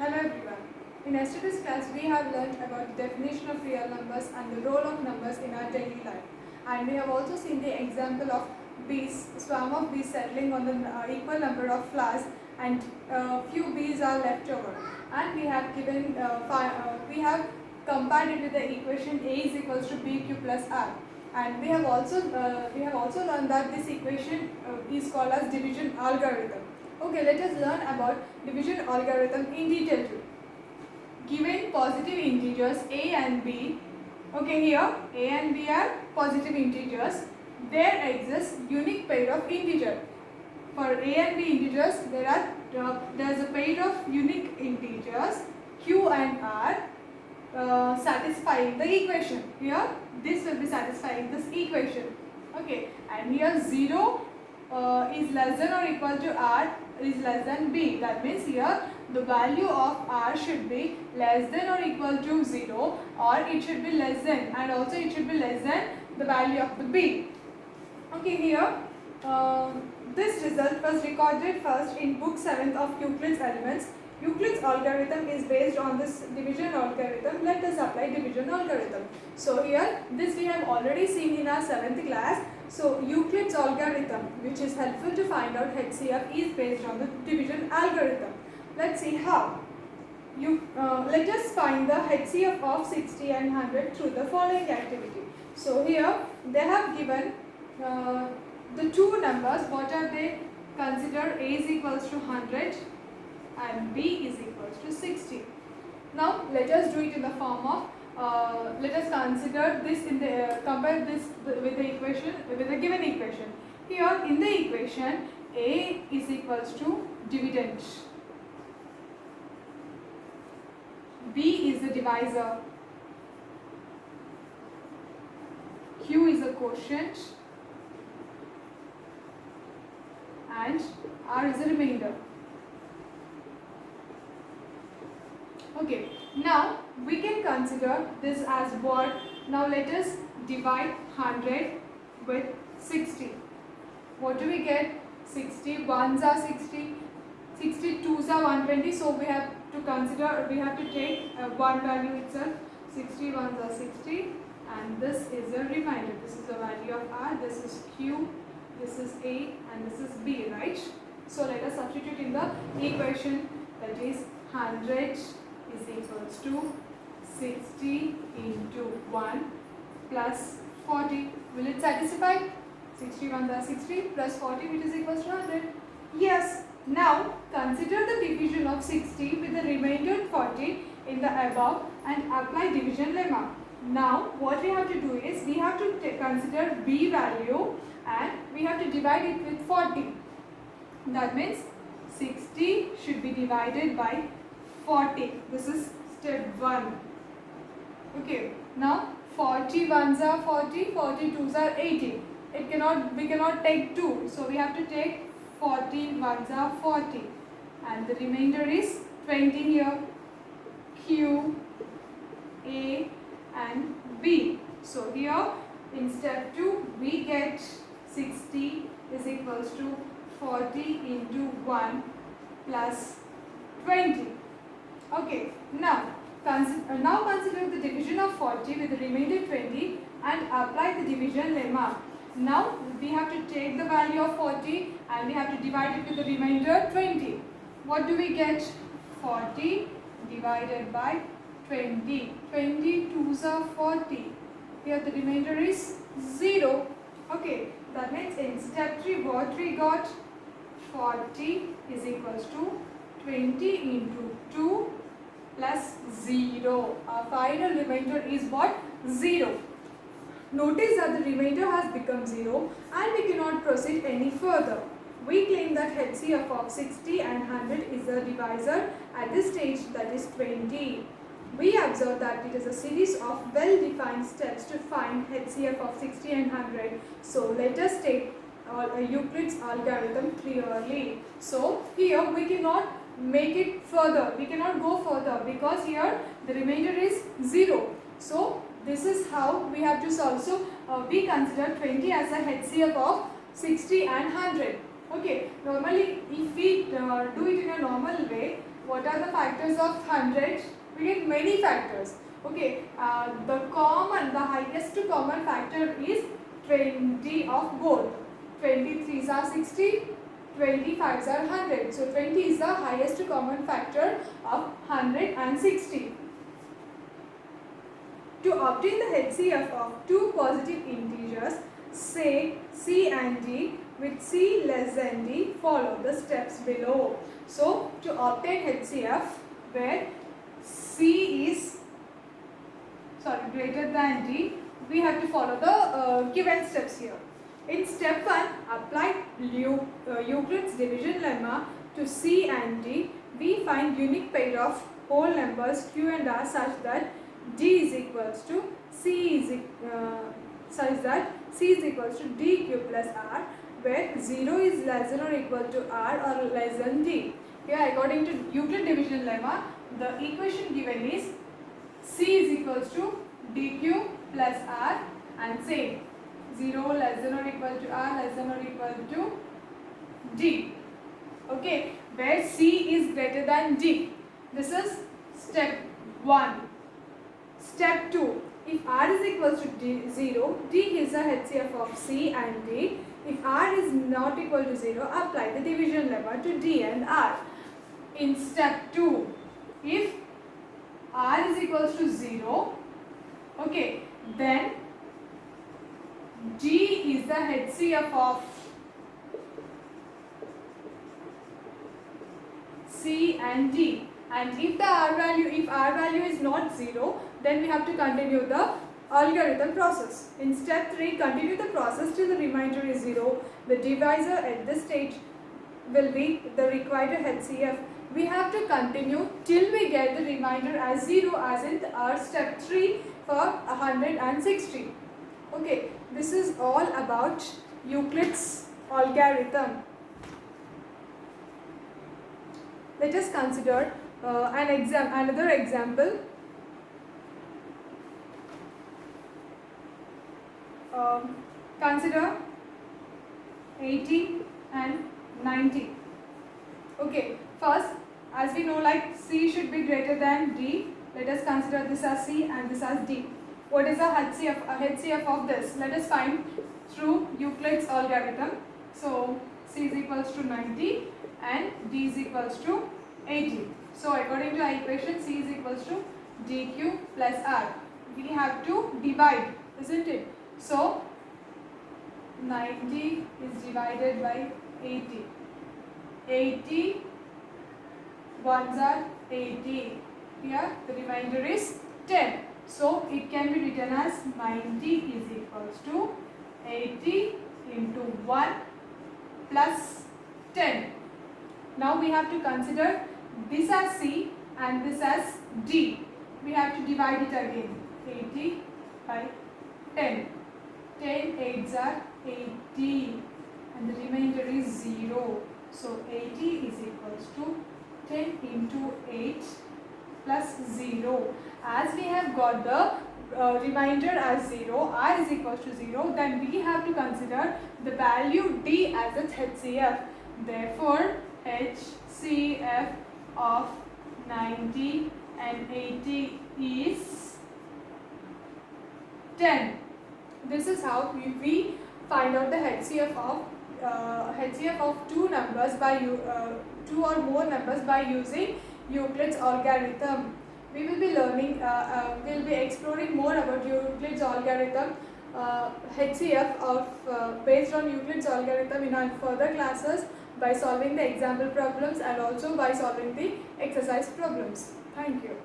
Hello everyone. In yesterday's class, we have learned about the definition of real numbers and the role of numbers in our daily life. And we have also seen the example of bees, swarm of bees settling on the equal number of flowers, and few bees are left over. And we have given, we have compared it with the equation A is equals to BQ plus R. And we have also learned that this equation is called as division algorithm. Okay, let us learn about division algorithm in detail too. Given positive integers a and b, okay, here a and b are positive integers, there exists unique pair of integer. For a and b integers, there is a pair of unique integers q and r satisfying the equation. Here this will be satisfying this equation. Okay, and here 0 is less than or equal to r is less than b. That means here the value of r should be less than or equal to 0, or it should be less than, and also it should be less than the value of the b. Okay, here this result was recorded first in book 7th of Euclid's Elements. Euclid's algorithm is based on this division algorithm. Let us apply division algorithm. So here this we have already seen in our 7th class. So Euclid's algorithm, which is helpful to find out HCF, is based on the division algorithm. Let's see how. Let us find the HCF of 60 and 100 through the following activity. So here they have given the two numbers. What are they? Consider A is equals to 100 and B is equals to 60. Now let us do it in the form of let us consider this in the compare this with the equation, with the given equation. Here in the equation, A is equals to dividend, B is the divisor, Q is the quotient, and R is the remainder. Okay, now we can consider this as what? Now let us divide 100 with 60. What do we get? 60 ones are 60, 62s are 120. So we have to consider, we have to take one value itself. 60 ones are 60, and this is a remainder. This is the value of R, this is Q, this is A, and this is B, right? So let us substitute in the equation, that is 100 is equals to 60 into 1 plus 40. Will it satisfy? 61 are 60 plus 40, which is equals to 100. Yes. Now consider the division of 60 with the remainder 40 in the above and apply division lemma. Now what we have to do is we have to consider B value and we have to divide it with 40. That means 60 should be divided by 40. This is step 1. Okay. Now 40 ones are 40, 42s are 80. We cannot take 2. So we have to take 40 ones are 40. And the remainder is 20 here. Q, A, and B. So here in step 2 we get 60 is equals to 40 into 1 plus 20. Okay, now consider the division of 40 with the remainder 20 and apply the division lemma. Now we have to take the value of 40 and we have to divide it with the remainder 20. What do we get? 40 divided by 20. 22s are 40. Here the remainder is 0. Okay, that means in step 3 what we got? 40 is equals to 20 into 2 plus 0. Our final remainder is what? 0. Notice that the remainder has become 0 and we cannot proceed any further. We claim that HCF of 60 and 100 is a divisor at this stage, that is 20. We observe that it is a series of well-defined steps to find HCF of 60 and 100. So let us take Euclid's algorithm clearly. So here we cannot make it further, we cannot go further because here the remainder is 0. So this is how we have to solve. So we consider 20 as a HCF of 60 and 100. Okay, normally if we do it in a normal way, What are the factors of 100? We get many factors. Okay, the highest common factor is 20 of both. 23s are 60, 25s are 100. So 20 is the highest common factor of 100 and 60. To obtain the HCF of two positive integers, say C and D, with C less than D, follow the steps below. So, to obtain HCF where C is greater than D, we have to follow the given steps here. In step 1, apply Euclid's division lemma to C and D. We find unique pair of whole numbers Q and R such that D is equals to C is equals to DQ plus R, where 0 is less than or equal to R or less than D. Here, according to Euclid division lemma, the equation given is C is equals to DQ plus R, and same 0 less than or equal to R less than or equal to D. Okay, where C is greater than D. This is step 1. Step 2. If R is equals to 0, D is the HCF of C and D. If R is not equal to 0, apply the division lemma to D and R. In step 2, if R is equals to 0, okay, then D is the HCF of C and D. And if R value is not 0, then we have to continue the algorithm process. In step 3, continue the process till the remainder is 0. The divisor at this stage will be the required HCF. We have to continue till we get the remainder as 0, as in our step 3 for 160. Okay, this is all about Euclid's algorithm. Let us consider another example. Consider 80 and 90. Okay, first, as we know, like C should be greater than D. Let us consider this as C and this as D. What is the HCF of this? Let us find through Euclid's algorithm. So C is equals to 90 and D is equals to 80. So according to our equation, C is equals to DQ plus R. We have to divide, isn't it? So 90 is divided by 80. 80 ones are 80. Here the remainder is 10. So it can be written as 90 is equals to 80 into 1 plus 10. Now we have to consider this as C and this as D. We have to divide it again. 80 by 10. 10 8s are 80 and the remainder is 0. So 80 is equals to 10 into 8 plus 0. As we have got the remainder as 0, R is equals to 0, then we have to consider the value D as its HCF. Therefore, HCF of 90 and 80 is 10. This is how we find out the HCF of two numbers by two or more numbers by using Euclid's algorithm. We will be learning, we'll be exploring more about Euclid's algorithm, HCF of based on Euclid's algorithm in our further classes by solving the example problems and also by solving the exercise problems. Thank you.